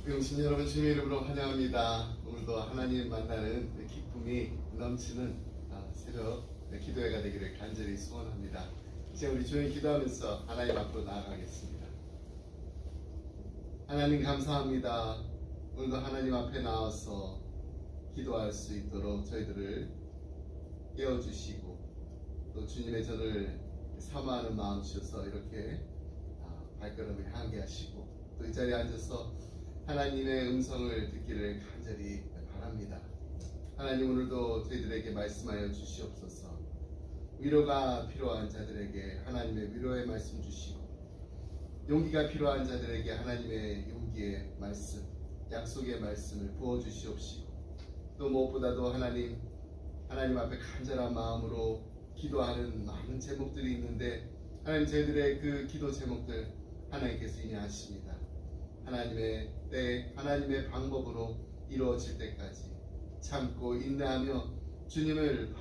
영신 여러분, 주님의 이름으로 환영합니다. 오늘도 하나님 만나는 기쁨이 넘치는 새벽 기도회가 되기를 간절히 소원합니다. 이제 우리 조용히 기도하면서 하나님 앞으로 나아가겠습니다. 하나님 감사합니다. 오늘도 하나님 앞에 나와서 기도할 수 있도록 저희들을 깨워주시고 또 주님의 저를 사모하는 마음 주셔서 이렇게 발걸음을 향하게 하시고 또 이 자리에 앉아서 하나님의 음성을 듣기를 간절히 바랍니다. 하나님, 오늘도 저희들에게 말씀하여 주시옵소서. 위로가 필요한 자들에게 하나님의 위로의 말씀 주시고, 용기가 필요한 자들에게 하나님의 용기의 말씀, 약속의 말씀을 부어주시옵시고, 또 무엇보다도 하나님 앞에 간절한 마음으로 기도하는 많은 제목들이 있는데, 하나님, 저희들의 그 기도 제목들 하나님께서 이미 아십니다. 하나님의 때, 하나님의 방법으로 이루어질 때까지 참고 인내하며 주님을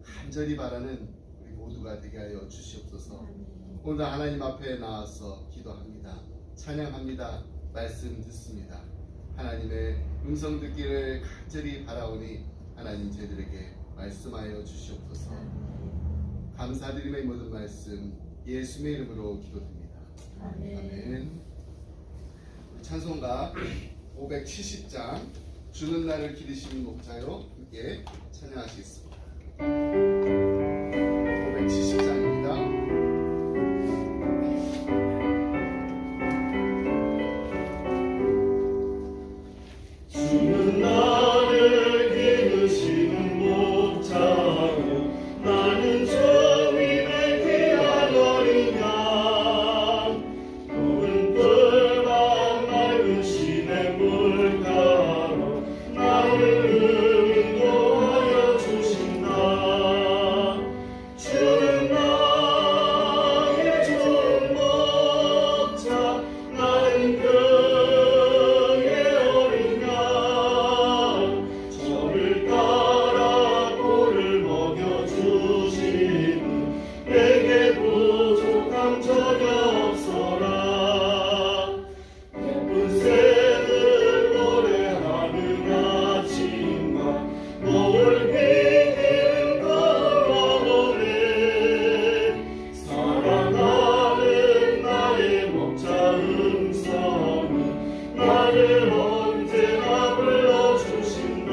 간절히 바라는 우리 모두가 되게 하여 주시옵소서. 오늘 하나님 앞에 나와서 기도합니다. 찬양합니다. 말씀 듣습니다. 하나님의 음성 듣기를 간절히 바라오니 하나님 저희들에게 말씀하여 주시옵소서. 감사드림의 모든 말씀 예수의 이름으로 기도드립니다. 아멘. 찬송가 570장 주는 나를 기르시는 목자요 함께 찬양하시겠습니다. 570장입니다. 주는 나를 기르시는 목자요 나는 주님의 귀한 어린 양 푸른 뜰과 맑은 시내 물가로 나를 인도하여 주신다. 주는 나의 좋은 목자 나는 그의 어린 양 저를 따라 꼴을 먹여주시니 내게 부족함 전혀 없어라. 예쁜 새들 노래하는 아침과 노을 비기는 걸어오네. 사랑하는 나의 목자 음성이 나를 언제나 불러주신다.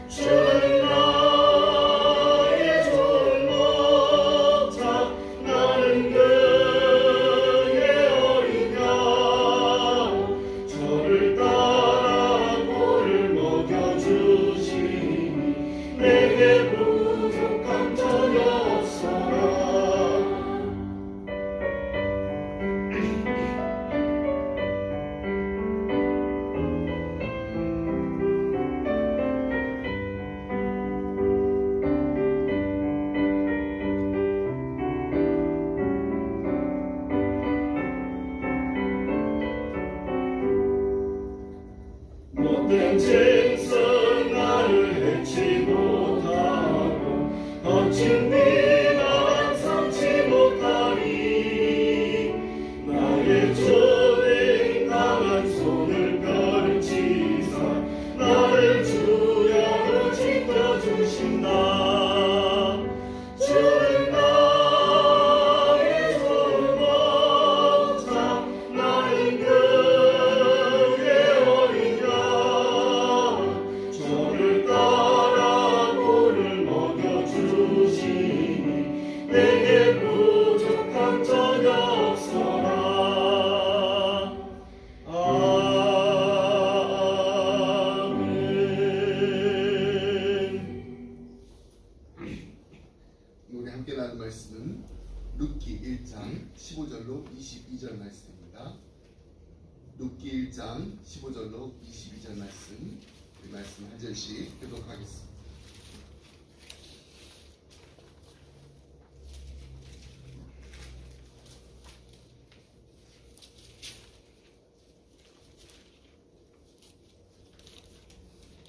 주는 나의 좋은 목자 나는 그의 어린 양 저를 따라 꼴을 먹여주시니 내게 부족함 전혀 없어라. 못된 짐승 나를 해치 못하고 거친 비난 삼지 못하리. 나의 주님 강한 손을 펼치사 나를 주야로 지켜주신다. 주는 나의 좋은 목자 나는 그의 어린 양 저를 따라 꼴을 먹여주시니 내게 부족함 전혀 없어라. 우리 함께 나눈 말씀은 룻기 1장 15절로 22절 말씀입니다. 룻기 1장 15절로 22절 말씀, 이 말씀 한 절씩 교독하겠습니다.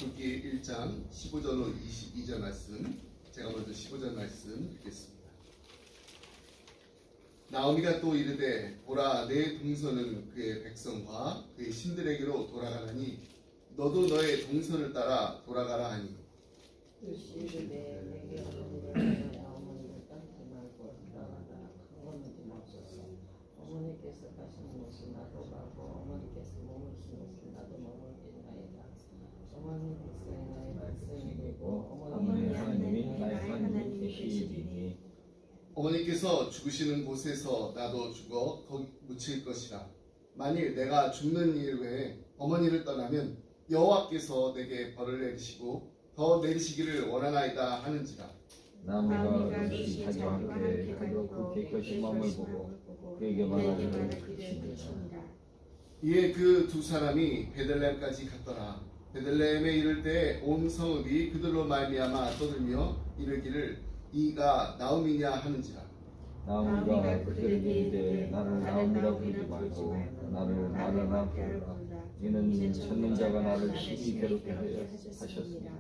룻기 1장 15절로 22절 말씀, 제가 먼저 15절 말씀 읽겠습니다. 나오미가 또 이르되 보라 내 동서는 그의 백성과 그의 신들에게로 돌아가라니 너도 너의 동서를 따라 돌아가라 하니 이르되 내게 어머니를 어머니를 따르지 말고 나가라 강건하지 마소서. 어머니께서 가시는 곳을 나도 가고 어머니께서 머무르시는 곳을 나도 머물겠나이다. 어머니 백성이 나의 백성이 되고 어머니 하나님이 나의 하나님이 되시리니 어머니께서 죽으시는 곳에서 나도 죽어 거기 묻힐 것이라. 만일 내가 죽는 일 외에 어머니를 떠나면 여호와께서 내게 벌을 내리시고 더 내리시기를 원하나이다 하는지라. 나무가 르시 타기와 함께 가도 그 객결심함을 보고 그에게 말하기를 그치니라. 이에 그 두 사람이 베들레헴까지 갔더라. 베들레헴에 이를 때 온 성읍이 그들로 말미암아 떠들며 이르기를 이가 나음이냐 하는지라. 나무가 그들에게 이르되 나를 나무라 부르지 말고 나를 나라라 부르라. 이는 찾는 자가 나를 심히 괴롭게 하여 하셨습니다.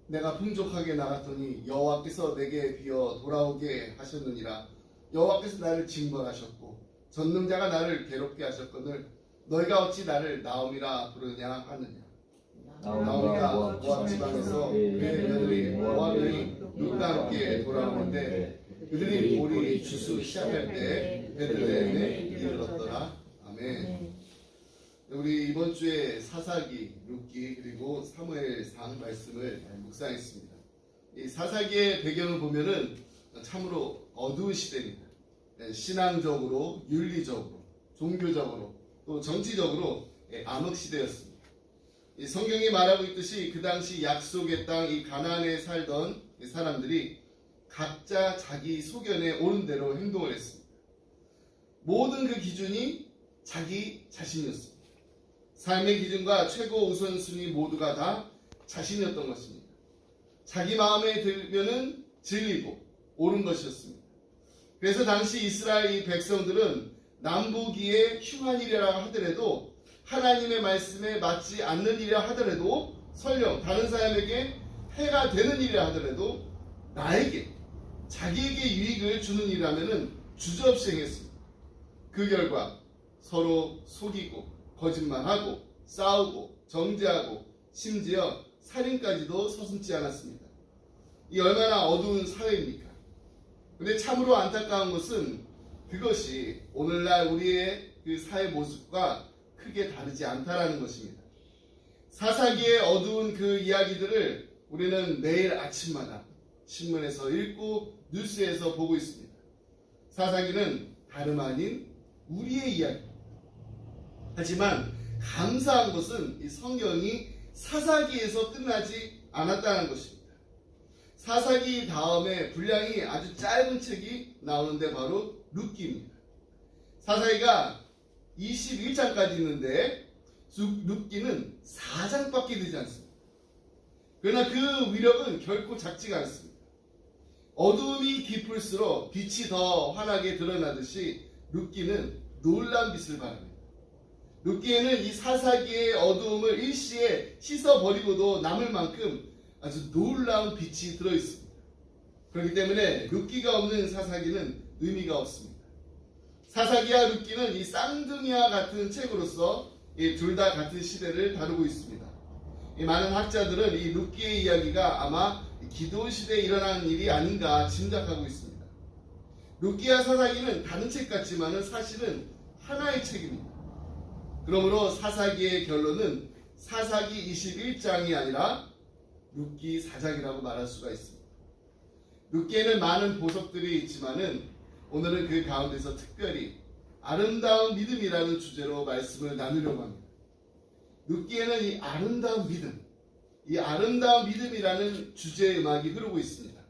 내가 풍족하게 나갔더니 여호와께서 내게 비어 돌아오게 하셨느니라. 여호와께서 나를 징벌하셨고 전능자가 나를 괴롭게 하셨거늘 너희가 어찌 나를 나옴이라 부르냐 하느냐. 나오미가 모압 지방에서 그의 며느리 모압이 룻과 함께 돌아오는데 그들이 우리 주수 시작할 때 베들레헴에 이르렀더라. 아멘. 우리 이번 주에 사사기, 룻기 그리고 사무엘상 말씀을 묵상했습니다. 이 사사기의 배경을 보면은 참으로 어두운 시대입니다. 신앙적으로, 윤리적으로, 종교적으로, 또 정치적으로 암흑 시대였습니다. 이 성경이 말하고 있듯이 그 당시 약속의 땅 이 가나안에 살던 사람들이 각자 자기 소견에 옳은 대로 행동을 했습니다. 모든 그 기준이 자기 자신이었습니다. 삶의 기준과 최고 우선순위 모두가 다 자신이었던 것입니다. 자기 마음에 들면은 진리고 옳은 것이었습니다. 그래서 당시 이스라엘 이 백성들은 남보기에 흉한 일이라 하더라도 하나님의 말씀에 맞지 않는 일이라 하더라도 설령 다른 사람에게 해가 되는 일이라 하더라도 나에게 자기에게 유익을 주는 일이라면은 주저없이 행했습니다. 그 결과 서로 속이고 거짓말하고 싸우고 정죄하고 심지어 살인까지도 서슴지 않았습니다. 이 얼마나 어두운 사회입니까? 근데 참으로 안타까운 것은 그것이 오늘날 우리의 그 사회 모습과 크게 다르지 않다라는 것입니다. 사사기의 어두운 그 이야기들을 우리는 매일 아침마다 신문에서 읽고 뉴스에서 보고 있습니다. 사사기는 다름 아닌 우리의 이야기. 하지만 감사한 것은 이 성경이 사사기에서 끝나지 않았다는 것입니다. 사사기 다음에 분량이 아주 짧은 책이 나오는데 바로 룻기입니다. 사사기가 21장까지 있는데 룻기는 4장밖에 되지 않습니다. 그러나 그 위력은 결코 작지가 않습니다. 어두움이 깊을수록 빛이 더 환하게 드러나듯이 룻기는 놀라운 빛을 발합니다. 룻기에는 이 사사기의 어두움을 일시에 씻어버리고도 남을 만큼 아주 놀라운 빛이 들어있습니다. 그렇기 때문에 룻기가 없는 사사기는 의미가 없습니다. 사사기와 룻기는 이 쌍둥이와 같은 책으로서 둘 다 같은 시대를 다루고 있습니다. 많은 학자들은 이 룻기의 이야기가 아마 기도원 시대에 일어난 일이 아닌가 짐작하고 있습니다. 룻기와 사사기는 다른 책 같지만 사실은 하나의 책입니다. 그러므로 사사기의 결론은 사사기 21장이 아니라 룻기 4장이라고 말할 수가 있습니다. 룻기에는 많은 보석들이 있지만은 오늘은 그 가운데서 특별히 아름다운 믿음이라는 주제로 말씀을 나누려고 합니다. 룻기에는 이 아름다운 믿음이라는 주제의 음악이 흐르고 있습니다.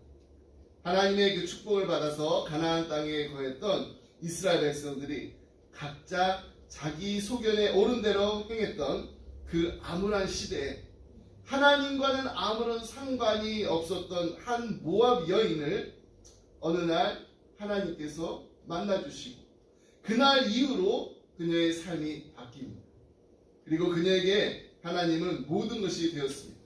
하나님의 그 축복을 받아서 가나안 땅에 거했던 이스라엘 백성들이 각자 자기 소견에 옳은 대로 행했던 그 암울한 시대에 하나님과는 아무런 상관이 없었던 한 모압 여인을 어느 날 하나님께서 만나주시고 그날 이후로 그녀의 삶이 바뀝니다. 그리고 그녀에게 하나님은 모든 것이 되었습니다.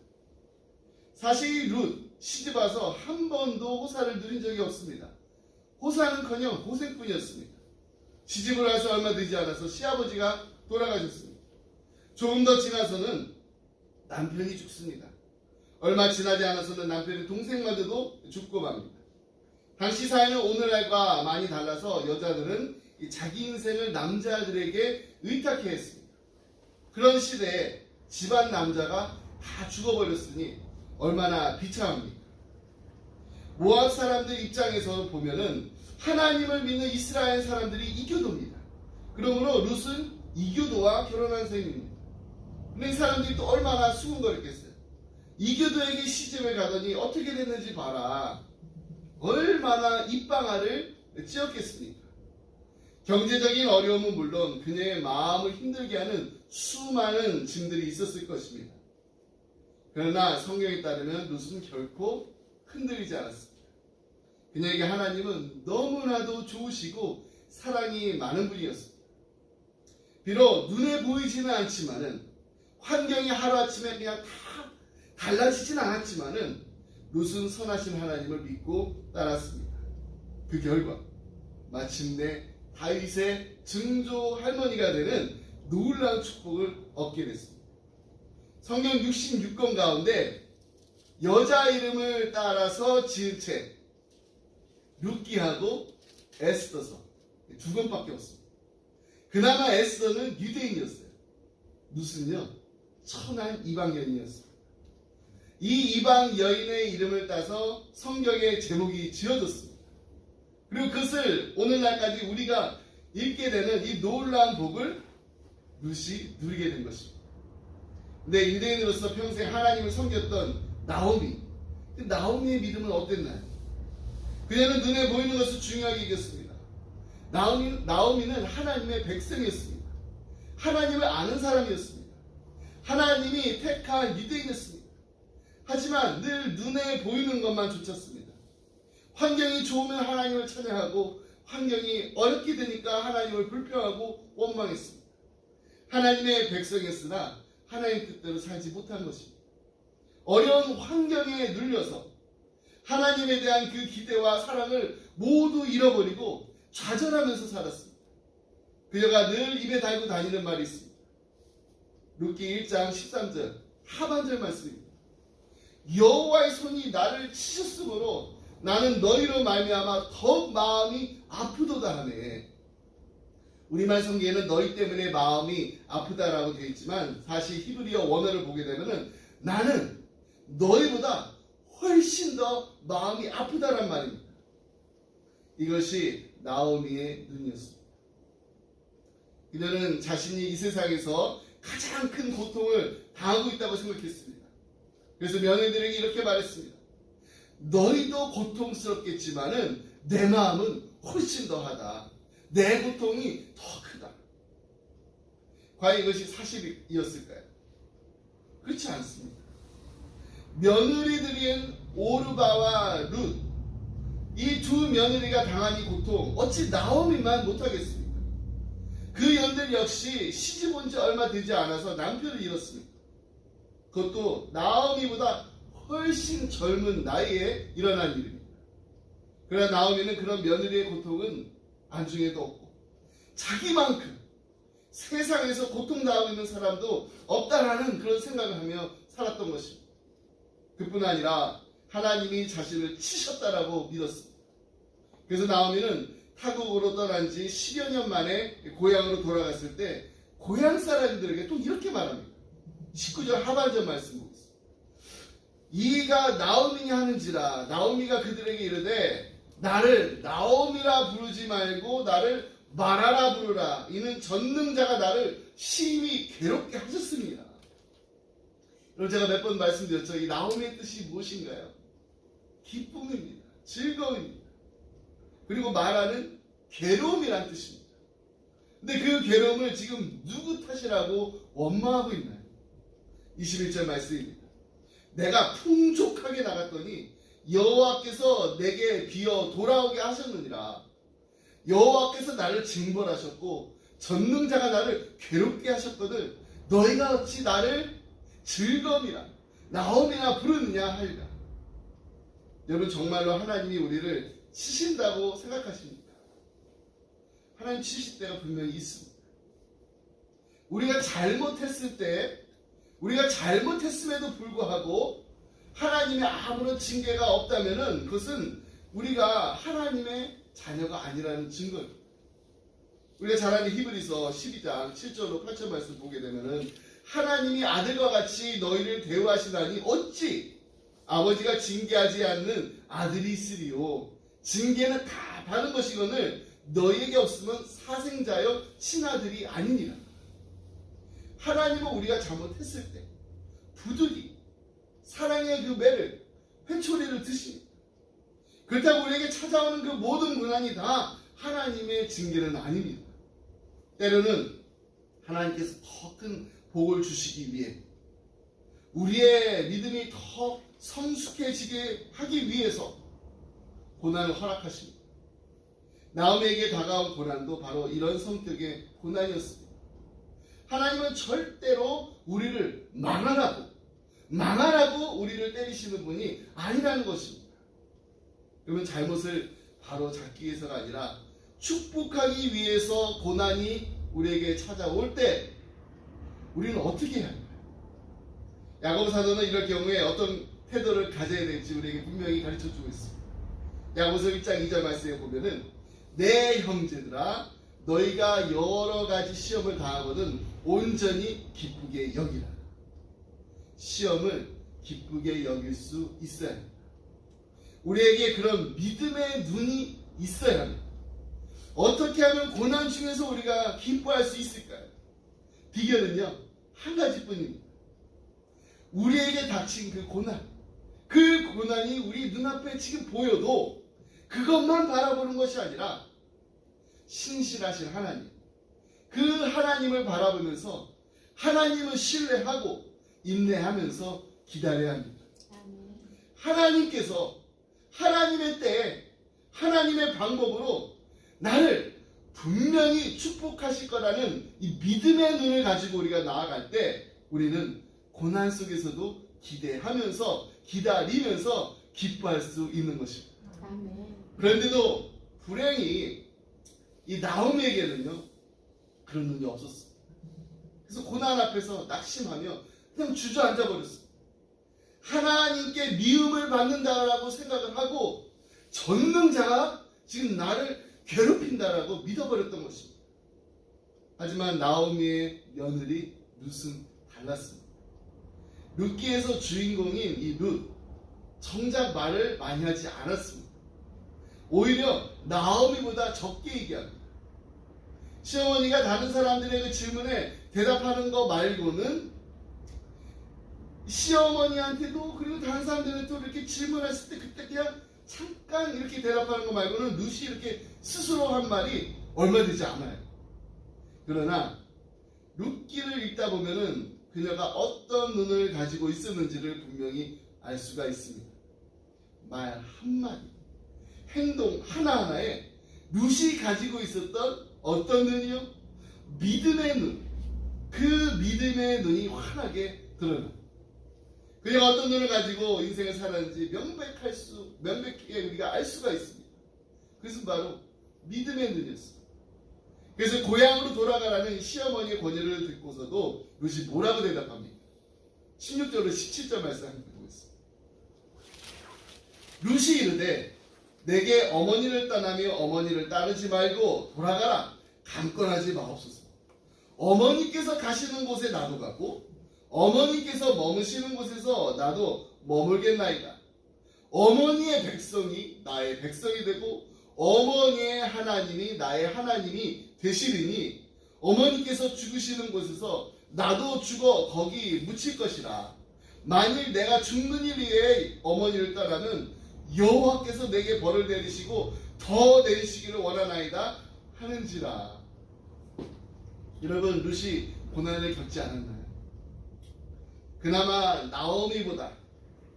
사실 룻 시집와서 한 번도 호사를 누린 적이 없습니다. 호사는커녕 고생뿐이었습니다. 시집을 와서 얼마 되지 않아서 시아버지가 돌아가셨습니다. 조금 더 지나서는 남편이 죽습니다. 얼마 지나지 않아서는 남편의 동생마저도 죽고 맙니다. 당시 사회는 오늘날과 많이 달라서 여자들은 자기 인생을 남자들에게 의탁해 했습니다. 그런 시대에 집안 남자가 다 죽어버렸으니 얼마나 비참합니까? 모압 사람들 입장에서 보면은 하나님을 믿는 이스라엘 사람들이 이교도입니다. 그러므로 룻은 이교도와 결혼한 셈입니다. 근데 이 사람들이 또 얼마나 수군거렸겠어요. 이교도에게 시집을 가더니 어떻게 됐는지 봐라. 얼마나 입방아를 찧었겠습니까? 경제적인 어려움은 물론 그녀의 마음을 힘들게 하는 수많은 짐들이 있었을 것입니다. 그러나 성경에 따르면 룻은 결코 흔들리지 않았습니다. 그녀에게 하나님은 너무나도 좋으시고 사랑이 많은 분이었습니다. 비록 눈에 보이지는 않지만은 환경이 하루아침에 그냥 다 달라지진 않았지만은 룻은 선하신 하나님을 믿고 따랐습니다. 그 결과 마침내 다윗의 증조 할머니가 되는 놀라운 축복을 얻게 됐습니다. 성경 66권 가운데 여자 이름을 따라서 지은 책 룻기하고 에스더서 두 권밖에 없습니다. 그나마 에스더는 유대인이었어요. 룻은요 천한 이방 여인이었습니다. 이 이방 여인의 이름을 따서 성경의 제목이 지어졌습니다. 그리고 그것을 오늘날까지 우리가 읽게 되는 이 놀라운 복을 룻이 누리게 된 것입니다. 근데 유대인으로서 평생 하나님을 섬겼던 나오미의 믿음은 어땠나요? 그녀는 눈에 보이는 것을 중요하게 여겼습니다. 나오미는 하나님의 백성이었습니다. 하나님을 아는 사람이었습니다. 하나님이 택한 유대인이었습니다. 하지만 늘 눈에 보이는 것만 좇았습니다. 환경이 좋으면 하나님을 찬양하고 환경이 어렵게 되니까 하나님을 불평하고 원망했습니다. 하나님의 백성이었으나 하나님 뜻대로 살지 못한 것입니다. 어려운 환경에 눌려서 하나님에 대한 그 기대와 사랑을 모두 잃어버리고 좌절하면서 살았습니다. 그녀가 늘 입에 달고 다니는 말이 있습니다. 룻기 1장 13절 하반절 말씀입니다. 여호와의 손이 나를 치셨으므로 나는 너희로 말미암아 더욱 마음이 아프도다 하네. 우리말 성경에는 너희 때문에 마음이 아프다라고 되어 있지만 사실 히브리어 원어를 보게 되면은 나는 너희보다 훨씬 더 마음이 아프다란 말입니다. 이것이 나오미의 눈이었습니다. 그녀는 자신이 이 세상에서 가장 큰 고통을 당하고 있다고 생각했습니다. 그래서 며느리들에게 이렇게 말했습니다. 너희도 고통스럽겠지만은 내 마음은 훨씬 더하다. 내 고통이 더 크다. 과연 이것이 사실이었을까요? 그렇지 않습니다. 며느리들인 오르바와 룻, 이 두 며느리가 당한 이 고통 어찌 나오미만 못하겠습니까? 그 연들 역시 시집 온 지 얼마 되지 않아서 남편을 잃었습니다. 그것도 나오미보다 훨씬 젊은 나이에 일어난 일입니다. 그러나 나오미는 그런 며느리의 고통은 안중에도 없고 자기만큼 세상에서 고통당하고 있는 사람도 없다라는 그런 생각을 하며 살았던 것입니다. 그뿐 아니라 하나님이 자신을 치셨다라고 믿었습니다. 그래서 나오미는 타국으로 떠난 지 10여 년 만에 고향으로 돌아갔을 때 고향 사람들에게 또 이렇게 말합니다. 19절 하반절 말씀 보겠습니다. 이가 나오미냐 하는지라 나오미가 그들에게 이르되 나를 나오미라 부르지 말고 나를 마라라 부르라. 이는 전능자가 나를 심히 괴롭게 하셨습니다. 여러분 제가 몇 번 말씀드렸죠. 이 나오미의 뜻이 무엇인가요? 기쁨입니다. 즐거움입니다. 그리고 마라는 괴로움이란 뜻입니다. 근데 그 괴로움을 지금 누구 탓이라고 원망하고 있나요? 21절 말씀입니다. 내가 풍족하게 나갔더니 여호와께서 내게 비어 돌아오게 하셨느니라. 여호와께서 나를 징벌하셨고 전능자가 나를 괴롭게 하셨거든 너희가 어찌 나를 즐거움이라 나오미나 부르느냐 하리라. 여러분 정말로 하나님이 우리를 치신다고 생각하십니까? 하나님 치실 때가 분명히 있습니다. 우리가 잘못했을 때, 우리가 잘못했음에도 불구하고 하나님의 아무런 징계가 없다면은 그것은 우리가 하나님의 자녀가 아니라는 증거입니다. 우리가 잘 아는 히브리서 12장 7절로 8절 말씀 보게 되면은 하나님이 아들과 같이 너희를 대우하시다니 어찌 아버지가 징계하지 않는 아들이 있으리요. 징계는 다 받은 것이거늘 너희에게 없으면 사생자여 친아들이 아니니라. 하나님은 우리가 잘못했을 때 부득이 사랑의 그 매를 회초리를 드십니다. 그렇다고 우리에게 찾아오는 그 모든 고난이 다 하나님의 징계는 아닙니다. 때로는 하나님께서 더 큰 복을 주시기 위해 우리의 믿음이 더 성숙해지게 하기 위해서 고난을 허락하십니다. 나오미에게 다가온 고난도 바로 이런 성격의 고난이었습니다. 하나님은 절대로 우리를 망하라고 우리를 때리시는 분이 아니라는 것입니다. 그러면 잘못을 바로 잡기 위해서가 아니라 축복하기 위해서 고난이 우리에게 찾아올 때 우리는 어떻게 해야 할까요? 야고보 사도는 이럴 경우에 어떤 태도를 가져야 될지 우리에게 분명히 가르쳐주고 있습니다. 야고보서 1장 2절 말씀에 보면은 내 형제들아 너희가 여러 가지 시험을 당하거든 온전히 기쁘게 여기라. 시험을 기쁘게 여길 수 있어야 합니다. 우리에게 그런 믿음의 눈이 있어야 합니다. 어떻게 하면 고난 중에서 우리가 기뻐할 수 있을까요? 비결은요 한 가지뿐입니다. 우리에게 닥친 그 고난이 우리 눈앞에 지금 보여도 그것만 바라보는 것이 아니라 신실하신 하나님, 그 하나님을 바라보면서 하나님을 신뢰하고 인내하면서 기다려야 합니다. 하나님께서 하나님의 때에 하나님의 방법으로 나를 분명히 축복하실 거라는 이 믿음의 눈을 가지고 우리가 나아갈 때 우리는 고난 속에서도 기대하면서 기다리면서 기뻐할 수 있는 것입니다. 그런데도 불행히 이 나오미에게는요 그런 눈이 없었어요. 그래서 고난 앞에서 낙심하며 그냥 주저앉아 버렸어요. 하나님께 미움을 받는다라고 생각을 하고 전능자가 지금 나를 괴롭힌다라고 믿어버렸던 것입니다. 하지만 나오미의 며느리 룻은 달랐습니다. 룻기에서 주인공인 이 룻 정작 말을 많이 하지 않았습니다. 오히려 나오미보다 적게 얘기합니다. 시어머니가 다른 사람들의 그 질문에 대답하는 거 말고는 시어머니한테도 그리고 다른 사람들한테도 이렇게 질문했을 때 그때 그냥 잠깐 이렇게 대답하는 거 말고는 룻이 이렇게 스스로 한 말이 얼마 되지 않아요. 그러나 룻기를 읽다 보면은 그녀가 어떤 눈을 가지고 있었는지를 분명히 알 수가 있습니다. 말 한마디, 행동 하나하나에 룻이 가지고 있었던 어떤 눈이요? 믿음의 눈. 그 믿음의 눈이 환하게 드러납니다. 그녀가 어떤 눈을 가지고 인생을 살았는지 명백하게 우리가 알 수가 있습니다. 그것은 바로 믿음의 눈이었습니다. 그래서 고향으로 돌아가라는 시어머니의 권유를 듣고서도 룻이 뭐라고 대답합니까? 16절로 17절 말씀 한번 보겠습니다. 룻이 이르되 내게 어머니를 떠나며 어머니를 따르지 말고 돌아가라. 강권하지 마옵소서. 어머니께서 가시는 곳에 나도 가고 어머니께서 머무시는 곳에서 나도 머물겠나이다. 어머니의 백성이 나의 백성이 되고 어머니의 하나님이 나의 하나님이 되시리니 어머니께서 죽으시는 곳에서 나도 죽어 거기 묻힐 것이라. 만일 내가 죽는 일 위에 어머니를 떠나면 여호와께서 내게 벌을 내리시고 더 내리시기를 원하나이다 하는지라. 여러분, 룻이 고난을 겪지 않았나요? 그나마 나오미보다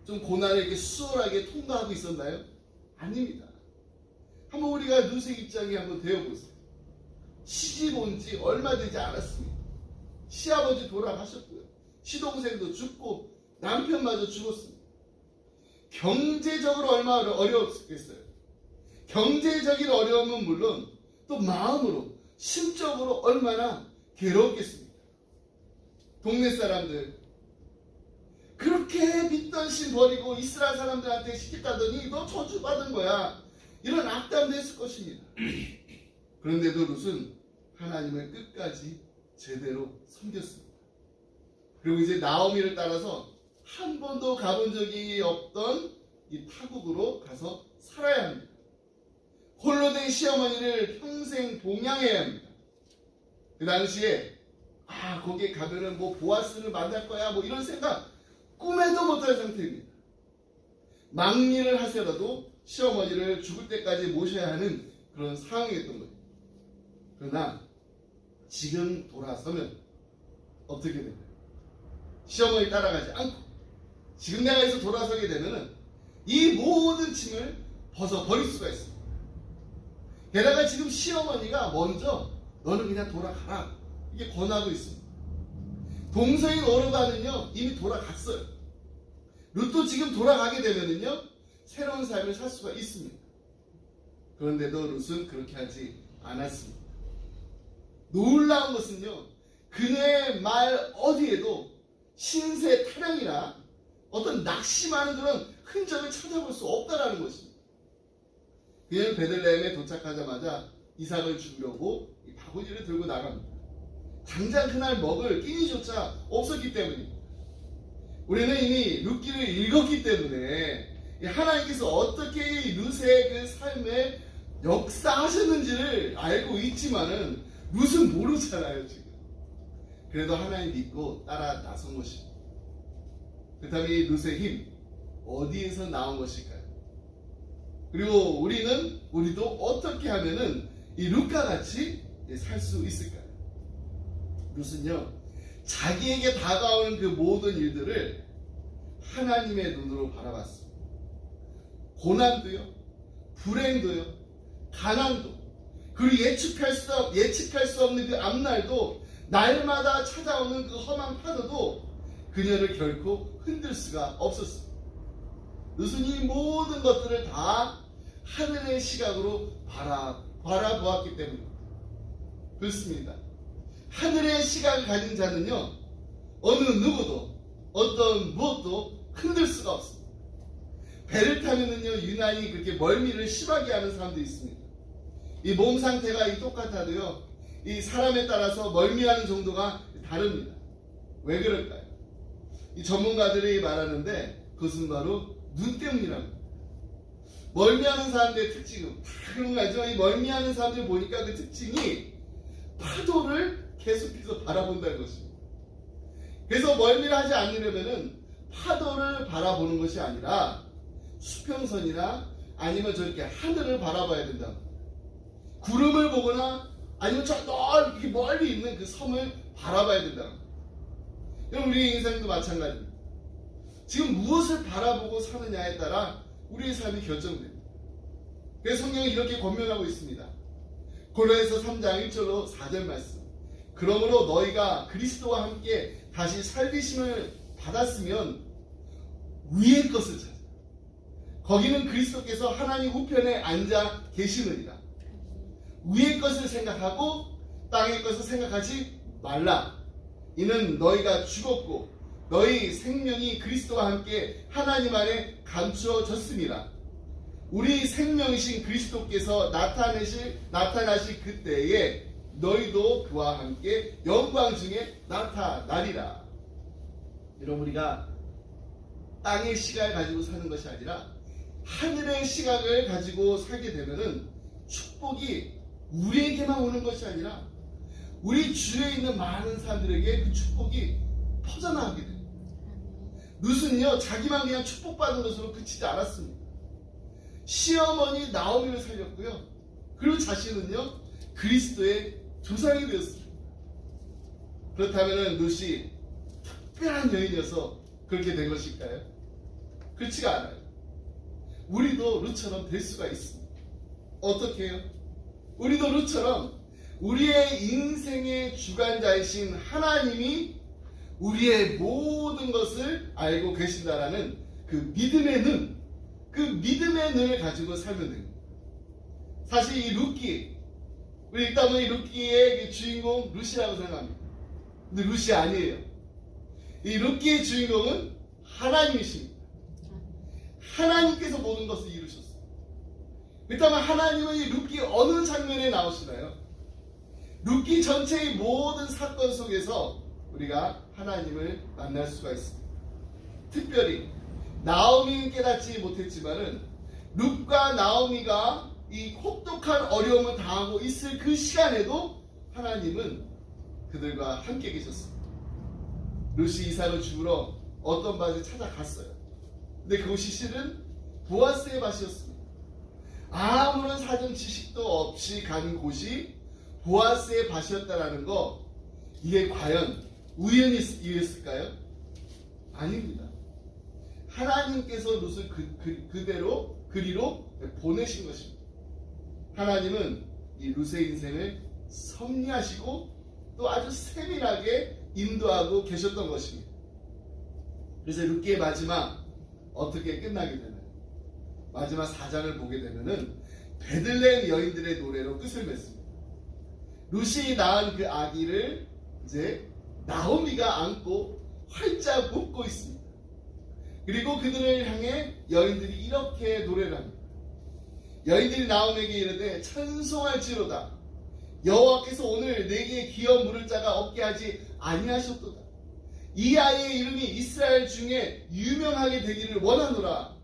좀 고난을 이렇게 수월하게 통과하고 있었나요? 아닙니다. 한번 우리가 룻의 입장에 한번 되어보세요. 시집 온 지 얼마 되지 않았습니다. 시아버지 돌아가셨고요. 시동생도 죽고 남편마저 죽었습니다. 경제적으로 얼마나 어려웠겠어요. 경제적인 어려움은 물론 또 마음으로 심적으로 얼마나 괴롭겠습니까? 동네 사람들 그렇게 믿던 신 버리고 이스라엘 사람들한테 시집가더니 너 저주받은 거야. 이런 악담도 했을 것입니다. 그런데도 룻은 하나님을 끝까지 제대로 섬겼습니다. 그리고 이제 나오미를 따라서 한 번도 가본 적이 없던 이 타국으로 가서 살아야 합니다. 홀로 된 시어머니를 평생 봉양해야 합니다. 그 당시에 거기에 가면은 뭐 보아스를 만날 거야 뭐 이런 생각 꿈에도 못할 상태입니다. 망리를 하더라도 시어머니를 죽을 때까지 모셔야 하는 그런 상황이었던 거예요. 그러나 지금 돌아서면 어떻게 될까요? 시어머니 따라가지 않고 지금 내가 여기서 돌아서게 되면은 이 모든 짐을 벗어버릴 수가 있습니다. 게다가 지금 시어머니가 먼저 너는 그냥 돌아가라 이게 권하고 있습니다. 동서인 오르바는요 이미 돌아갔어요. 룻도 지금 돌아가게 되면은요 새로운 삶을 살 수가 있습니다. 그런데도 룻은 그렇게 하지 않았습니다. 놀라운 것은요 그녀의 말 어디에도 신세 타령이나 어떤 낙심하는 그런 흔적을 찾아볼 수 없다라는 것입니다. 그녀는 베들레헴에 도착하자마자 이삭을 주려고 이 바구니를 들고 나갑니다. 당장 그날 먹을 끼니조차 없었기 때문입니다. 우리는 이미 룻기를 읽었기 때문에 하나님께서 어떻게 이 룻의 그 삶에 역사하셨는지를 알고 있지만은 룻은 모르잖아요 지금. 그래도 하나님 믿고 따라 나선 것입니다. 그렇다면 이 룻의 힘 어디에서 나온 것일까요? 그리고 우리도 어떻게 하면은 이 룻과 같이 살 수 있을까요? 룻은요 자기에게 다가오는 그 모든 일들을 하나님의 눈으로 바라봤습니다. 고난도요, 불행도요, 가난도, 그리고 예측할 수 없는 그 앞날도, 날마다 찾아오는 그 험한 파도도 그녀를 결코 흔들 수가 없었습니다. 룻은 이 모든 것들을 다 하늘의 시각으로 바라보았기 때문입니다. 그렇습니다. 하늘의 시각을 가진 자는요 어느 누구도 어떤 무엇도 흔들 수가 없습니다. 배를 타면은요 유난히 그렇게 멀미를 심하게 하는 사람도 있습니다. 이 몸 상태가 똑같아도요 이 사람에 따라서 멀미하는 정도가 다릅니다. 왜 그럴까요? 이 전문가들이 말하는데 그것은 바로 눈 때문이랍니다. 멀미하는 사람들의 특징은 다 그런 거 알죠? 이 멀미하는 사람들 보니까 그 특징이 파도를 계속해서 바라본다는 것입니다. 그래서 멀미를 하지 않으려면은 파도를 바라보는 것이 아니라 수평선이나 아니면 저렇게 하늘을 바라봐야 된다. 구름을 보거나 아니면 저 넓게 멀리 있는 그 섬을 바라봐야 된다. 그럼 우리의 인생도 마찬가지입니다. 지금 무엇을 바라보고 사느냐에 따라 우리의 삶이 결정됩니다. 그래서 성경이 이렇게 권면하고 있습니다. 고린도서 3장 1절로 4절 말씀. 그러므로 너희가 그리스도와 함께 다시 살리심을 받았으면 위의 것을 찾아. 거기는 그리스도께서 하나님 우편에 앉아 계시느니라. 위의 것을 생각하고 땅의 것을 생각하지 말라. 이는 너희가 죽었고 너희 생명이 그리스도와 함께 하나님 안에 감추어졌습니다. 우리 생명이신 그리스도께서 나타나실 그때에 너희도 그와 함께 영광 중에 나타나리라. 여러분 우리가 땅의 시각을 가지고 사는 것이 아니라 하늘의 시각을 가지고 살게 되면은 축복이 우리에게만 오는 것이 아니라 우리 주위에 있는 많은 사람들에게 그 축복이 퍼져나가게 됩니다. 룻은요 자기만 그냥 축복받은 것으로 그치지 않았습니다. 시어머니 나오미를 살렸고요. 그리고 자신은요 그리스도의 조상이 되었습니다. 그렇다면 룻이 특별한 여인이어서 그렇게 된 것일까요? 그렇지가 않아요. 우리도 룻처럼 될 수가 있습니다. 어떻게 해요? 우리도 룻처럼 우리의 인생의 주관자이신 하나님이 우리의 모든 것을 알고 계신다라는 그 믿음의 눈, 그 믿음의 눈을 가지고 살면 됩니다. 사실 이 룻기 우리 일단은 이 룻기의 주인공 룻이라고 생각합니다. 근데 룻이 아니에요. 이 룻기의 주인공은 하나님이십니다. 하나님께서 모든 것을 이루셨어요. 그렇다면 하나님은 이 룻기 어느 장면에 나오시나요? 룻기 전체의 모든 사건 속에서 우리가 하나님을 만날 수가 있습니다. 특별히 나오미는 깨닫지 못했지만은 룻과 나오미가 이 혹독한 어려움을 당하고 있을 그 시간에도 하나님은 그들과 함께 계셨습니다. 룻이 이삭을 주우러 어떤 밭에 찾아갔어요. 근데 그곳이 실은 보아스의 밭이었습니다. 아무런 사전 지식도 없이 간 곳이 보아스의 밭이었다라는 거, 이게 과연 우연이었을까요? 아닙니다. 하나님께서 룻을 그리로 보내신 것입니다. 하나님은 이 룻의 인생을 섭리하시고 또 아주 세밀하게 인도하고 계셨던 것입니다. 그래서 룻기의 마지막 어떻게 끝나게 되나요? 마지막 4장을 보게 되면은 베들레헴 여인들의 노래로 끝을 맺습니다. 룻이 낳은 그 아기를 이제 나오미가 안고 활짝 웃고 있습니다. 그리고 그들을 향해 여인들이 이렇게 노래를 합니다. 여인들이 나오미에게 이르되 찬송할지로다. 여호와께서 오늘 내게 기업 물을 자가 없게 하지 아니하셨도다. 이 아이의 이름이 이스라엘 중에 유명하게 되기를 원하노라.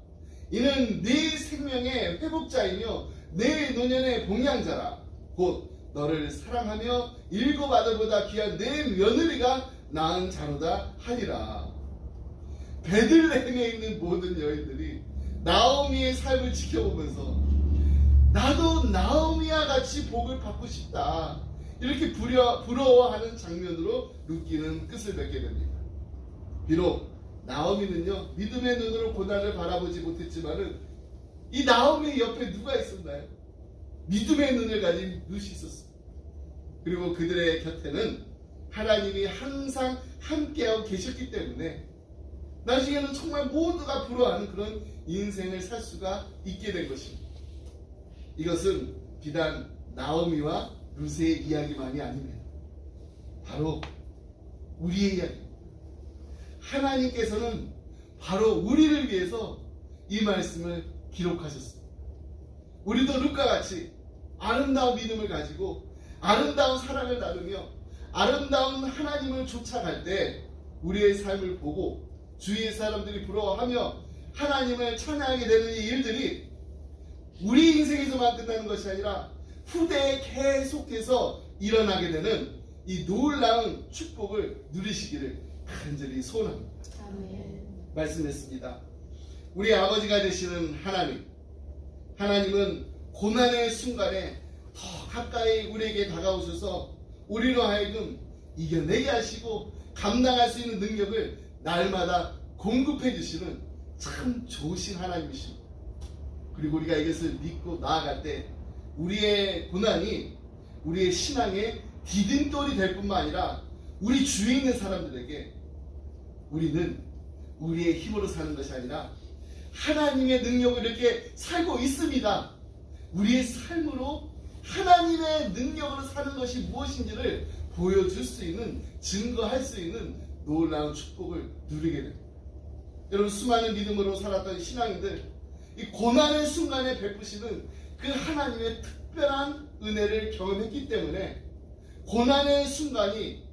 이는 네 생명의 회복자이며 내 노년의 봉양자라. 곧 너를 사랑하며 7 아들보다 귀한 내 며느리가 낳은 자로다 하니라. 베들레헴에 있는 모든 여인들이 나오미의 삶을 지켜보면서 나도 나오미와 같이 복을 받고 싶다, 이렇게 부러워하는 장면으로 룻기는 끝을 맺게 됩니다. 비록 나오미는요 믿음의 눈으로 고난을 바라보지 못했지만은 이 나오미 옆에 누가 있었나요? 믿음의 눈을 가진 룻이 있었습니다. 그리고 그들의 곁에는 하나님이 항상 함께하고 계셨기 때문에 나중에는 정말 모두가 부러워하는 그런 인생을 살 수가 있게 된 것입니다. 이것은 비단 나오미와 룻의 이야기만이 아닙니다. 바로 우리의 이야기입니다. 하나님께서는 바로 우리를 위해서 이 말씀을 기록하셨습니다. 우리도 룻과 같이 아름다운 믿음을 가지고 아름다운 사랑을 나누며 아름다운 하나님을 쫓아갈 때 우리의 삶을 보고 주위의 사람들이 부러워하며 하나님을 찬양하게 되는 이 일들이 우리 인생에서만 끝나는 것이 아니라 후대에 계속해서 일어나게 되는 이 놀라운 축복을 누리시기를 간절히 소원합니다. 아멘. 말씀했습니다. 우리 아버지가 되시는 하나님은 고난의 순간에 더 가까이 우리에게 다가오셔서 우리로 하여금 이겨내게 하시고 감당할 수 있는 능력을 날마다 공급해 주시는 참 좋으신 하나님이십니다. 그리고 우리가 이것을 믿고 나아갈 때 우리의 고난이 우리의 신앙의 디딤돌이 될 뿐만 아니라 우리 주위에 있는 사람들에게 우리는 우리의 힘으로 사는 것이 아니라 하나님의 능력을 이렇게 살고 있습니다, 우리의 삶으로 하나님의 능력으로 사는 것이 무엇인지를 보여줄 수 있는, 증거할 수 있는 놀라운 축복을 누리게 됩니다. 여러분, 수많은 믿음으로 살았던 신앙인들, 이 고난의 순간에 베푸시는 그 하나님의 특별한 은혜를 경험했기 때문에 고난의 순간이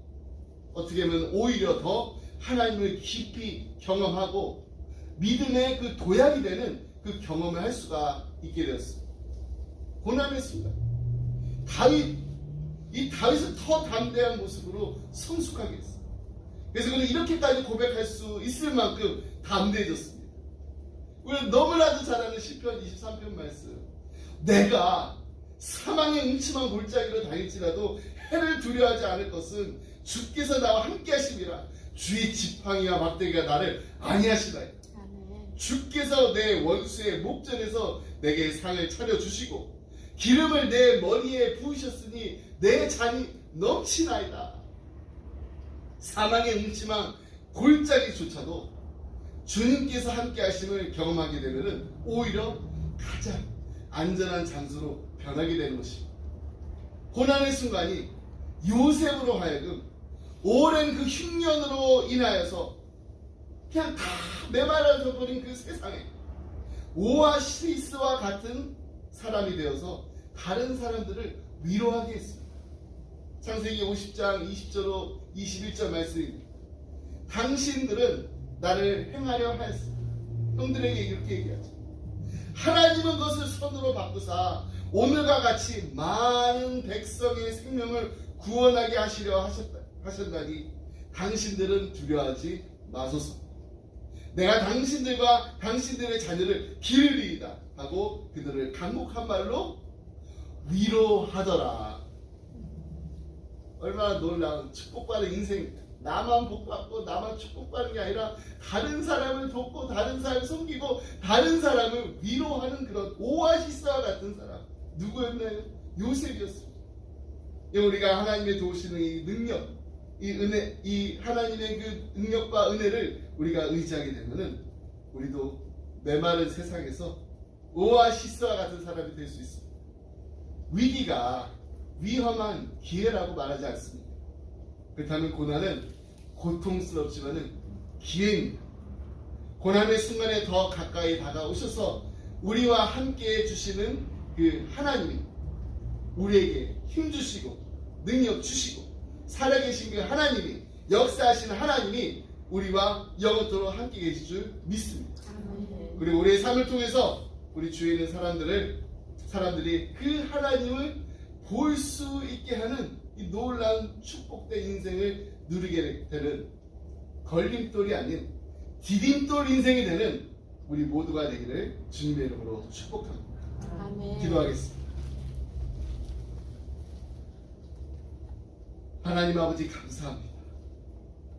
어떻게 하면 오히려 더 하나님을 깊이 경험하고 믿음의 그 도약이 되는 그 경험을 할 수가 있게 되었습니다. 고난의 순간, 다윗은 더 담대한 모습으로 성숙하게 했어요. 그래서 그는 이렇게까지 고백할 수 있을 만큼 담대해졌습니다. 우리는 너무나도 잘 아는 시편 23편 말씀, 내가 사망의 음침한 골짜기로 다닐지라도 해를 두려워하지 않을 것은 주께서 나와 함께 하심이라. 주의 지팡이와 막대기가 나를 안위하시나이다. 주께서 내 원수의 목전에서 내게 상을 차려주시고 기름을 내 머리에 부으셨으니 내 잔이 넘치나이다. 사망의 음침한 골짜기조차도 주님께서 함께 하심을 경험하게 되면 오히려 가장 안전한 장소로 변하게 되는 것입니다. 고난의 순간이 요셉으로 하여금 오랜 그 흉년으로 인하여서 그냥 다 메말라져 버린 그 세상에 오아시스와 같은 사람이 되어서 다른 사람들을 위로하게 했습니다. 창세기 50장 20절로 21절 말씀입니다. 당신들은 나를 행하려 하였으니, 형들에게 이렇게 얘기하죠. 하나님은 그것을 선으로 바꾸사 오늘과 같이 많은 백성의 생명을 구원하게 하시려 하셨다니 당신들은 두려워하지 마소서. 내가 당신들과 당신들의 자녀를 기르리이다 하고 그들을 간곡한 말로 위로하더라. 얼마나 놀라운 축복받은 인생입니다. 나만 복받고 나만 축복받는 게 아니라 다른 사람을 돕고 다른 사람을 섬기고 다른 사람을 위로하는 그런 오아시스와 같은 사람. 누구였나요? 요셉이었습니다. 우리가 하나님의 도우시는 이 능력, 이 은혜, 이 하나님의 그 능력과 은혜를 우리가 의지하게 되면은 우리도 메마른 세상에서 오아시스와 같은 사람이 될 수 있습니다. 위기가 위험한 기회라고 말하지 않습니다. 그렇다면 고난은 고통스럽지만은 기회입니다. 고난의 순간에 더 가까이 다가오셔서 우리와 함께 해주시는 그 하나님이 우리에게 힘 주시고 능력 주시고 살아계신 그 하나님이 역사하시는 하나님이 우리와 영원토록 함께 계실 줄 믿습니다. 그리고 우리의 삶을 통해서 우리 주위에 있는 사람들이 그 하나님을 볼 수 있게 하는 이 놀라운 축복된 인생을 누리게 되는 걸림돌이 아닌 디딤돌 인생이 되는 우리 모두가 되기를 주님의 이름으로 축복합니다. 아멘. 기도하겠습니다. 하나님 아버지 감사합니다.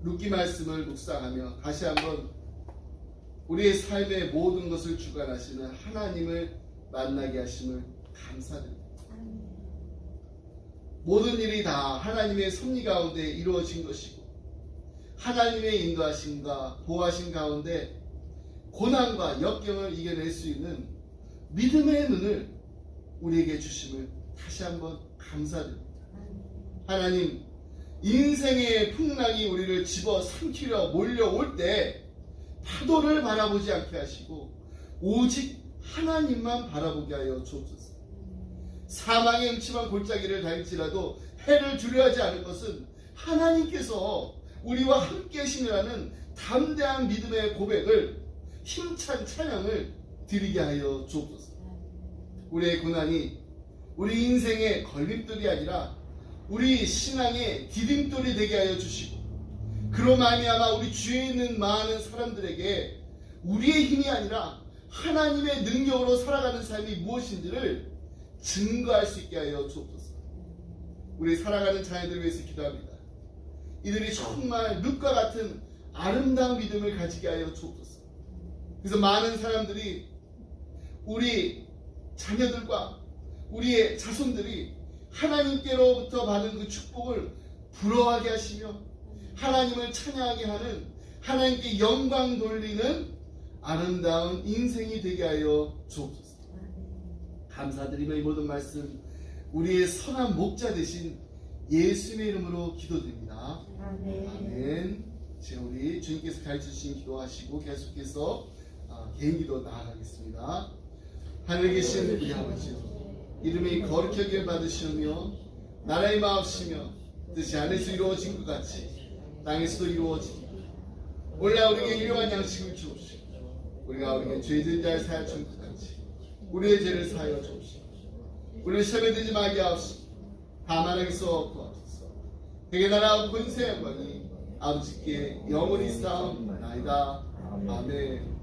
룻기 말씀을 묵상하며 다시 한번 우리의 삶의 모든 것을 주관하시는 하나님을 만나게 하심을 감사드립니다. 모든 일이 다 하나님의 섭리 가운데 이루어진 것이고 하나님의 인도하심과 보호하심 가운데 고난과 역경을 이겨낼 수 있는 믿음의 눈을 우리에게 주심을 다시 한번 감사드립니다. 하나님, 인생의 풍랑이 우리를 집어삼키려 몰려올 때 파도를 바라보지 않게 하시고 오직 하나님만 바라보게 하여 주옵소서. 사망의 음침한 골짜기를 달지라도 해를 두려워하지 않을 것은 하나님께서 우리와 함께 하시느라는 담대한 믿음의 고백을 힘찬 찬양을 드리게 하여 주옵소서. 우리의 고난이 우리 인생의 걸림돌이 아니라 우리 신앙의 디딤돌이 되게 하여 주시고 그로 말미암아 우리 주위에 있는 많은 사람들에게 우리의 힘이 아니라 하나님의 능력으로 살아가는 삶이 무엇인지를 증거할 수 있게 하여 주옵소서. 우리 살아가는 자녀들을 위해서 기도합니다. 이들이 정말 룻과 같은 아름다운 믿음을 가지게 하여 주옵소서. 그래서 많은 사람들이 우리 자녀들과 우리의 자손들이 하나님께로부터 받은 그 축복을 부러워하게 하시며 하나님을 찬양하게 하는 하나님께 영광 돌리는 아름다운 인생이 되게 하여 주옵소서. 감사드리며 이 모든 말씀 우리의 선한 목자 되신 예수님의 이름으로 기도드립니다. 아멘. 지금 우리 주님께서 가르쳐주신 기도하시고 계속해서 개인 기도 나아가겠습니다. 하늘에 계신 우리 아버지, 이름이 거룩히 여김을 받으시며 나라의 마옵시며 뜻이 하늘에서 이루어진 것 같이 땅에서도 이루어집니다. 오늘날 우리에게 일용할 양식을 주옵시고 우리가 우리에게 죄진 자를 사하여 준 것 같이 우리의 죄를 사하여 주옵시고 우리를 시험에 들지 말게 하옵시고 다만 하기서 구하소서. 대개 나라와 권세 영광이 아버지께 영원히 쌓옵나이다. 아멘.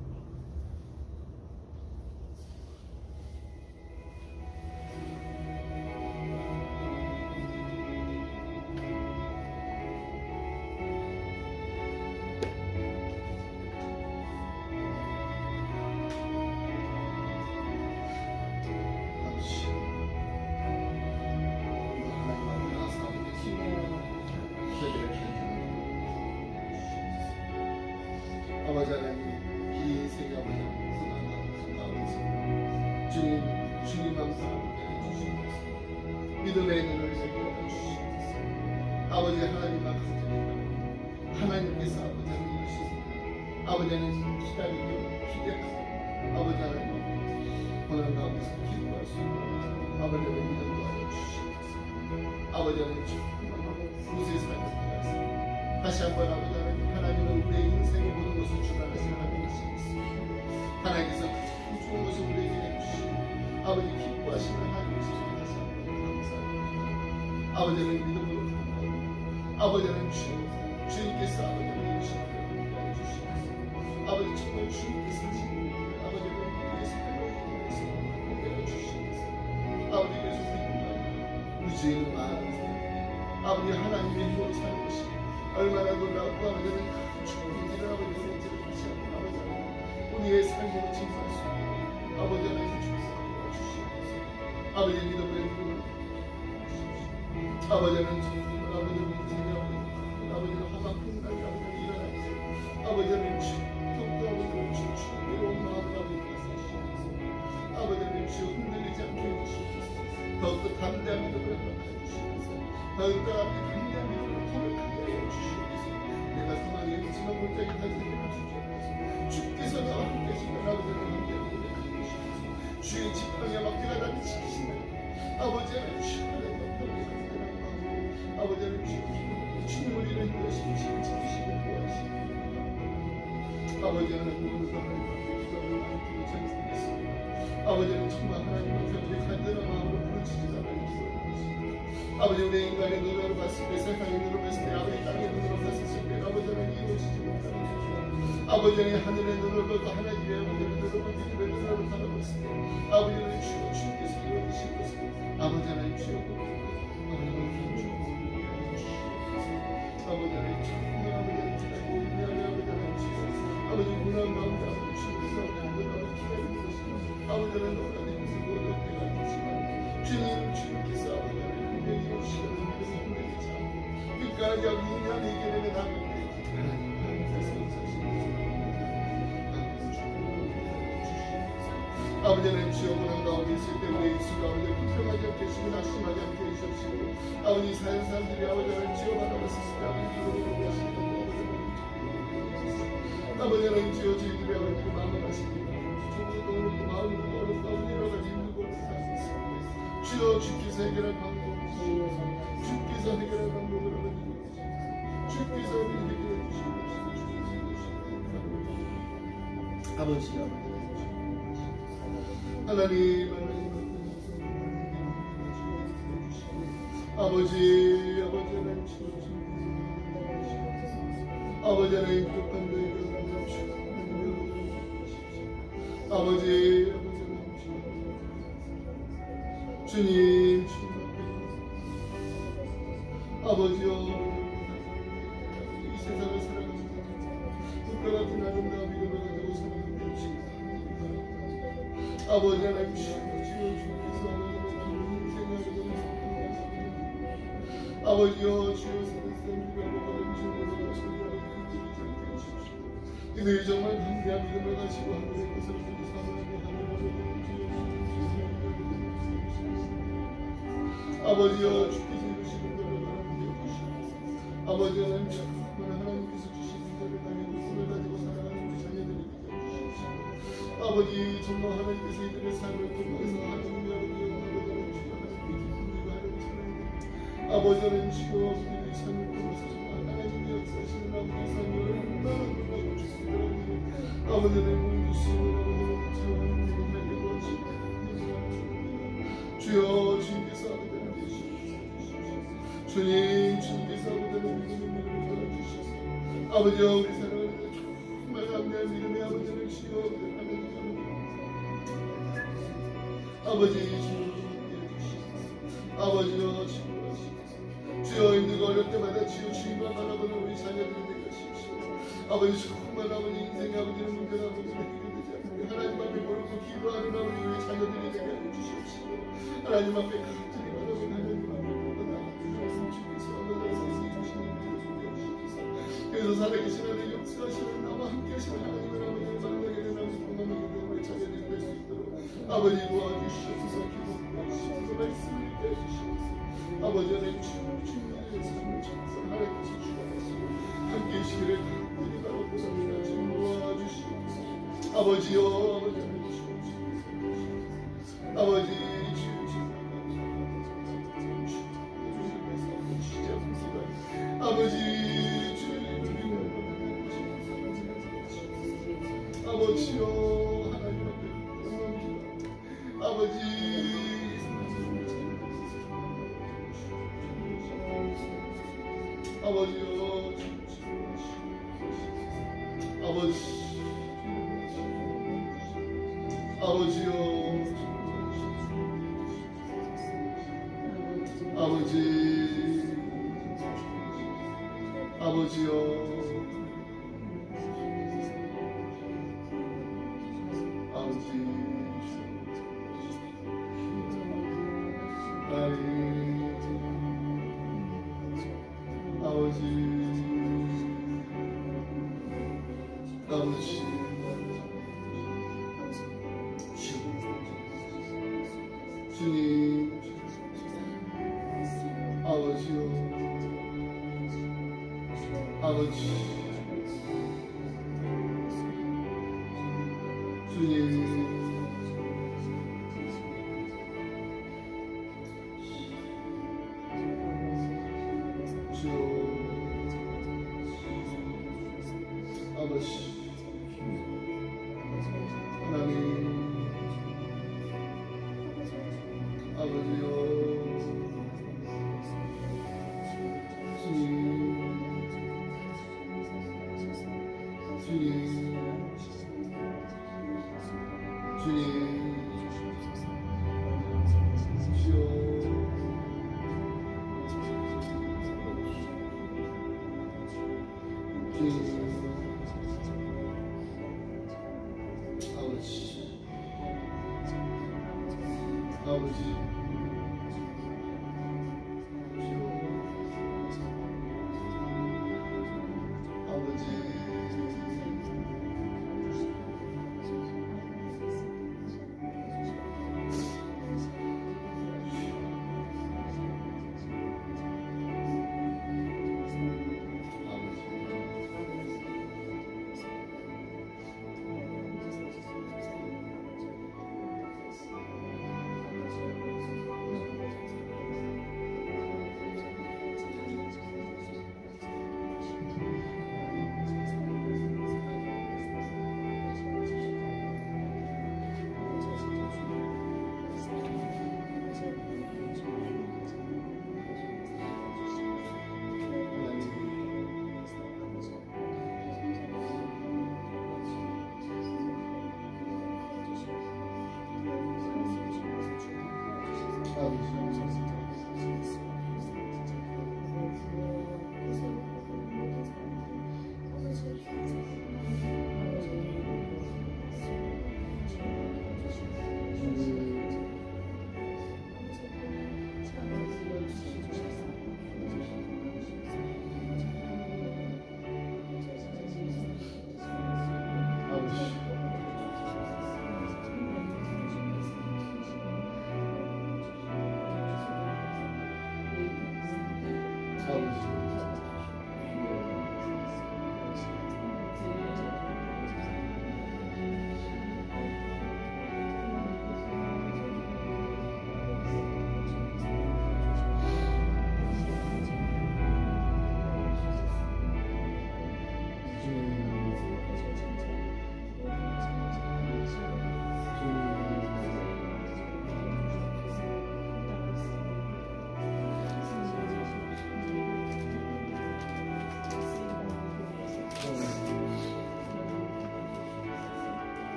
아버지 하나님, 이 세계 아버지 가운데서 주님만 바라보게 해주시옵소서. 믿음의 눈을 내게 주시옵소서. 아버지 하나님 앞에 하나님께서 아버지를 이루시옵소서. 아버지는 기다리고 기대하고 아버지 하나님 오늘 가운데서 기도할 수 있는 아버지를 믿음도 하여 주시옵소서. 아버지는 정말 무수의 삶을 살아서 다시 한번 아버지 하나님은 우리의 인생의 모든 것을 주관하시는 하나님이시겠습니다. 하나님께서 그 좋은 것을 우리에게 해주시고 아버지 기뻐하시는 하나님이시죠. 다시 한번 감사합니다. 아버지는 믿음으로 감사합니다. 아버지는 주님께서 아버지를 이루시는 대로 주시옵소서. 아버지 정말 주님께서 하시는 아버지를 우리의 삶을 통해서 내려 주시옵소서. 아버지께서 우리 주인은 많은 사람 아버지 하나님의 힘으로 사는 것이 얼마나 놀랍고 아버지는 큰 축복인지를 아버지는 이제를 다시 한번 아버지 우리의 삶으로 증거할 수 있는 아버지 하나님의 축복을 주시옵소서. 아버지 믿음으로 아버지는 정말 아버지는 인생의 아버지는 험악한 날이 아버지는 일어나주세요. 아버지는 더욱더 아버지는 주의 외로운 마음을 아버지가 사시옵소서. 아버지는 주여 흔들리지 않게 해주시옵소서. 더욱더 담대한 믿음을 허락해 주시옵소서. 더욱더 아버지 담대한 믿음을 허락하게 해주시옵소서. 내가 상황에 있지만 못하게 다시 주시옵소서. 주께서 나와 함께 하시면 아버지는 함께 고백해 주시옵소서. 주의 지팡이와 막대가 나를 지키시는 아버지 하나님 주여 아버지는 주님을 이런 것이 지키시고 구하시고 아버지 하나님 오늘도 하나님 앞에 기도를 많이 드리겠습니다. 아버지는 정말 하나님 앞에 우리 간절한 마음으로 부르짖으자 아버지 우리 인간의 눈으로 봤을 때 세상의 눈으로 봤을 때 아버지 땅의 눈으로 봤을 때 아버지는 이루어지지 못하는 것이죠. 아버지는 하늘의 눈으로 보고 하나님의 아버지의 눈으로 보고 믿음의 눈으로 바라봤을 때 아버지는 주께서 이루어지신 것을 아버지 하나님 주여 아버지 하나님 정말 아버지를 기다리고 있는 아버지 주여 아버지 문안 가운데 아버지 주께서 아버지 기다리는 것이며 아버지는 너무나 힘들고 어렵게 가지지만 주님께서 아버지 하나님 이루시는 믿음이 힘들지 않고 끝까지 아버지 인간의 이겨내는 아버지 하나님께서 아버지는 주여 문안 가운데 있을 때 우리의 입술을 아버지 불평하지 않게 해주시고 낙심하지 않게 해주시고 아버지 사는 사람들이 아버지를 주여 바라봤을 때 아버지 이루어지고 하시는 아버지 하나님 주여 저희들의 아버지를 마음을 하시고 조금도 어렵고 마음도 어렵고 여러 가지 힘들고 살수 있습니다. 주여 주께서 해결할 방법을 주시옵소서. 주께서 해결할 방법을 주시옵소서. 주께서 해결해 주시옵소서. 아버지 하나님 아버지 하나님 아버지 하나님 부족한 너희들 아버지 주님 아버지여 이 세상을 살아가는 국가 같은 아름다운 믿음을 가지고 살아가는 주님 아버지 하나님 주께서 아버지여 주여 너희 정말 담대한 믿음을 가지고 하늘의 것을 보고 아버지여 주께서 이루시는 대로 하나님께 주시옵소서. 아버지 하나님 정말 하나님께서 주시는 대로 나의 믿음을 가지고 살아가는 우리 자녀들이 되게 주시옵소서. 아버지 정말 하나님께서 이들의 삶을 통해서 하나님의 아버지는 주여 하나님께 기쁨을 하나님 찬양합니다. 아버지 하나님 주여 우리의 삶을 통해서 정말 하나님의 역사하시는 아버지의 삶을 얼마나 놀라고 주시옵소서. 아버지 하나님 주시옵소서. 주여 주님께서 아버지를 주시옵소서. 주님께서 아버지를 믿음을 주시옵소서. 아버지여 우리 사랑하는 정말 담대한 믿음의 아버지를 주여 하나님 아버지 주여 아버지여 주여 힘들고 어려울 때마다 주여 주님만 바라보는 우리 자녀들이 되게 하십시오. 아버지 정말 아버지 인생의 아버지를 문제는 아버지를 해결되지 않고 하나님 앞에 모르고 기도하는 아버지 우리 자녀들이 되게 하여 주시옵시고 하나님 앞에 간절히 바라보는 하나님 앞에 하나님 주께서 그래서 살아계신 하나님 역사하시는 나와 함께 하시는 하나님을 아버지를 만나게 되는 아버지 공감하게 되는 우리 자녀들이 될 수 있도록 아버지 도와주시옵소서. 기도하시옵소서. 말씀을 해주시옵소서. 아버지 하나님 주님의 삶을 하나님께서 주관하시고 함께 계시기를 간절히 바라옵소서. 주님 도와주시옵소서. 아버지여 아버지 하나님 주옵소서. 아버지 아버지 아버지요 하나님 앞에 아버지 아버지요 아버지요 아버지요 주님 아버지요 아버지 주님 주여 아버지 하나님 아버지요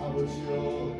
아버지여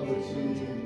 아버지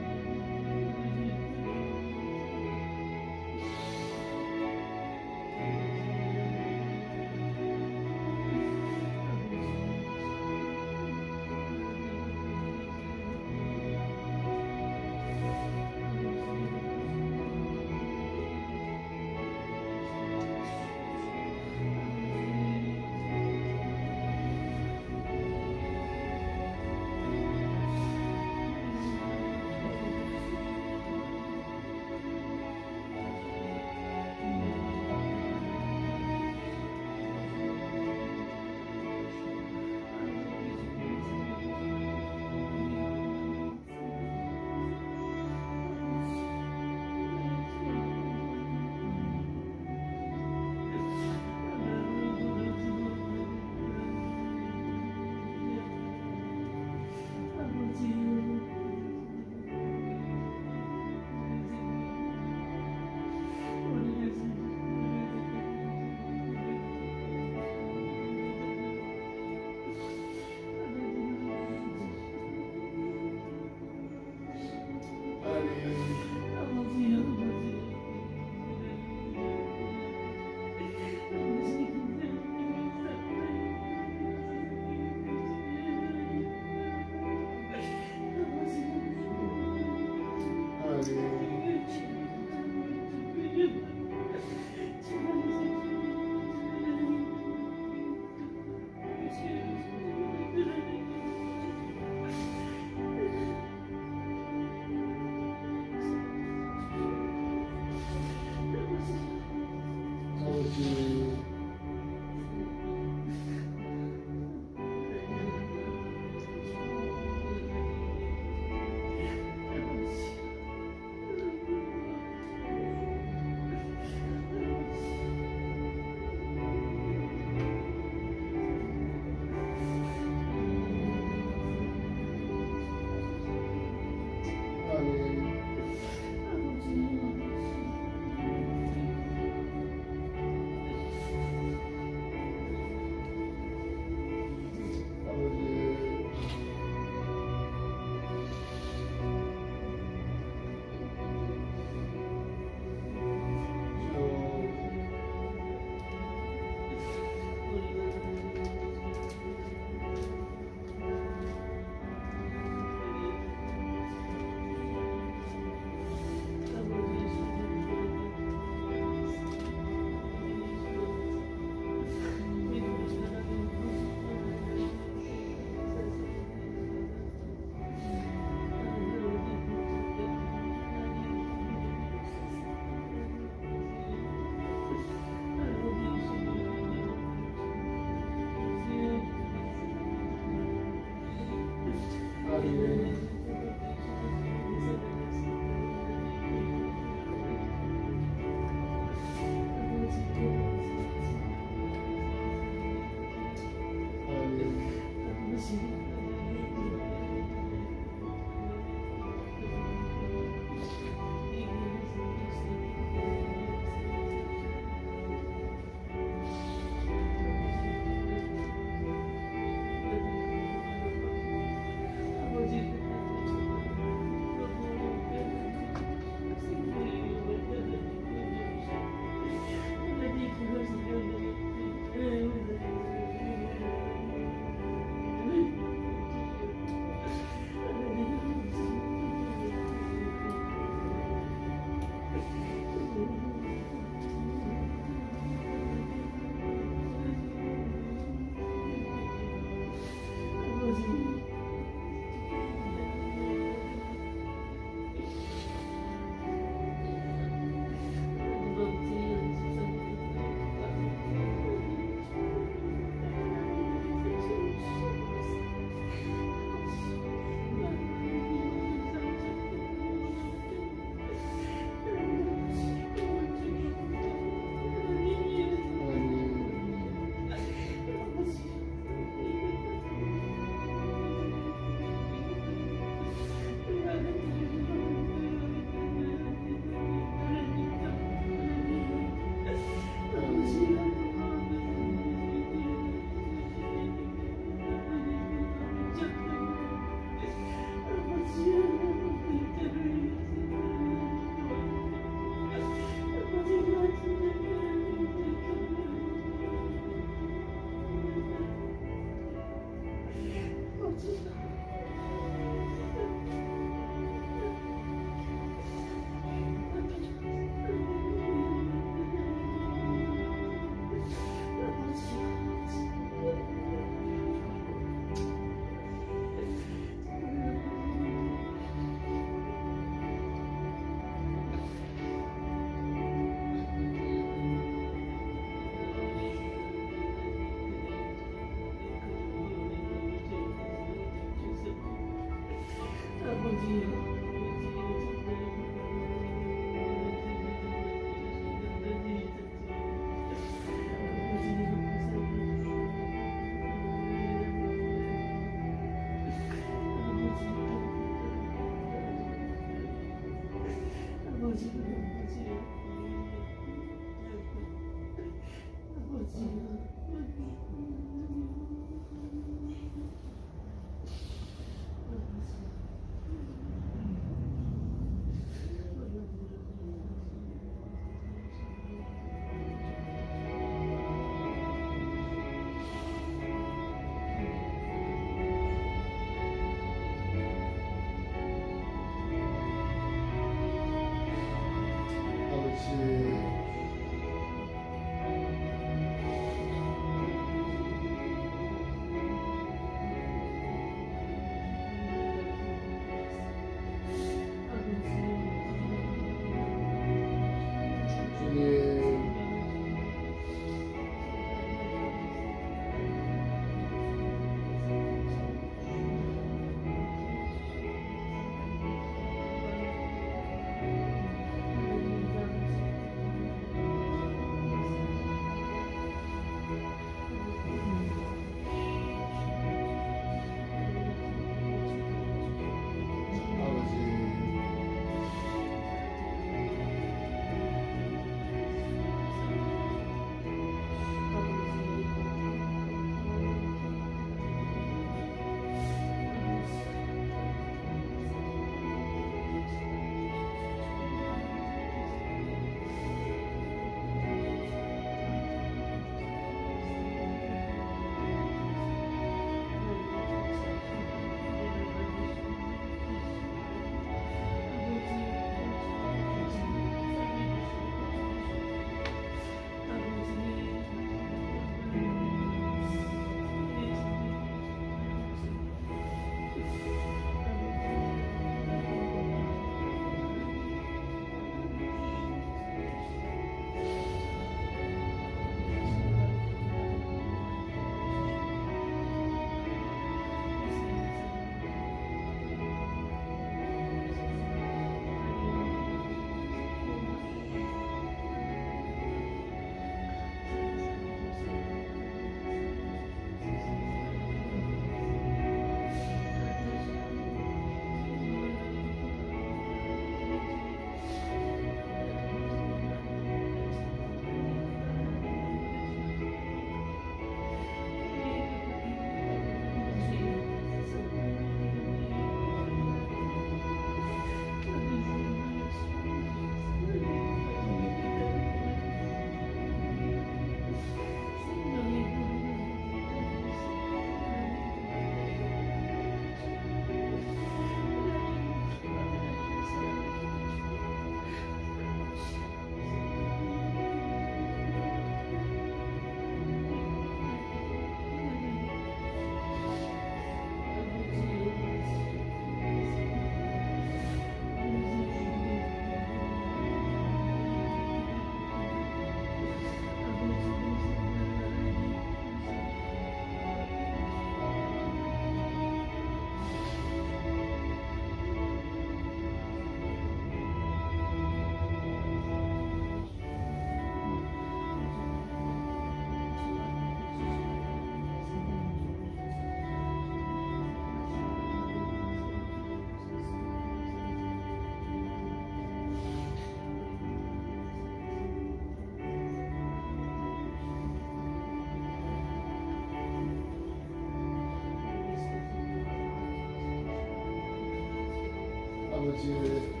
아버지